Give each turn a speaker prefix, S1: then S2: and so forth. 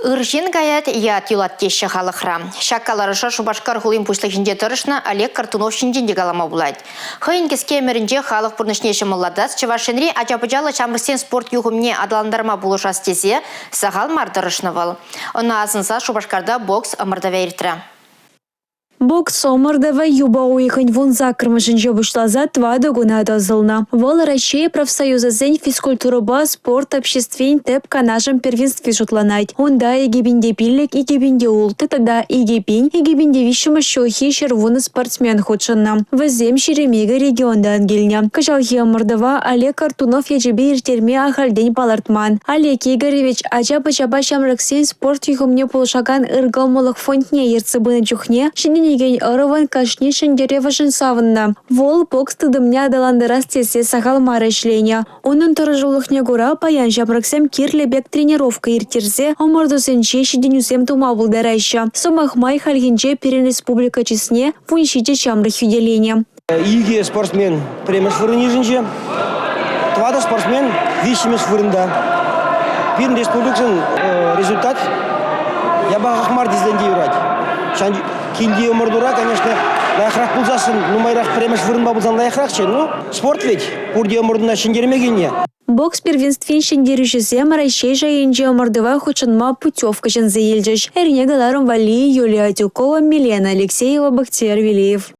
S1: Иржин гаят ят юлат теші халықра. Шаккаларыша Шубашкар хулин пушлық жінде тұрышына Олег Картунов жінде галама булайд. Хойын кескемерінже халық бұрнышнеші мұлладас Чавашенри ажапыжалы шамрсен спорт юғымне адаландарма булышас тезе сағал мардырышны вал. Оны азынса Шубашкарда бокс ымырдаве иртірі.
S2: Бокс омырдава юба уйхын вунза кырмышынче бушлаза твады гуна дозылна. Вол Россия профсоюза зен физкультураба спорт обществен теп канашым первенстве шутланайт. Онда егебинде пиллик, егебинде улты, тогда егебин, егебинде вишима шохи шервуны спортсмен худшынна. Вазем шеремега регионда ангельня. Кашалхи омырдава Олег Картунов ежебе иртерме ахальдень палартман. Олег Игоревич ачапа-чапа шамраксен спорт юхымне полшаган ыргалмолық фонтне ерцыбыны чухне, Еген ырыван кашни шендеревашын савынна. Вол бокс тыдымня адаландырас тесе сахал марышленя. Onun тұрыжылықне гура паян жапраксем кирлебек тренировка иртерзе, омырдусенче шиденюсем тума булдарайша. Сомахмай хальгинче перен республика чесне вуншите чамрых юделения.
S3: Иге спортсмен премеш фурнижинче, твада спортсмен вишимес фурында. Перен республикасын результат я бахахмар дизденде юрать. Кинди омырдура, конечно, лайхрах булзасын, нумайрах премеш вырынба булзан лайхрахче, спорт ведь, пурди омырдуна шендермегенне.
S2: Бокс первенствен шендерюшізе Марайшей жайынже омырдыва хучынма путевка жынзы елжіш. Әріне галарым Вали, Юлия Тюкова, Милена Алексеева, Бахтияр Велиев.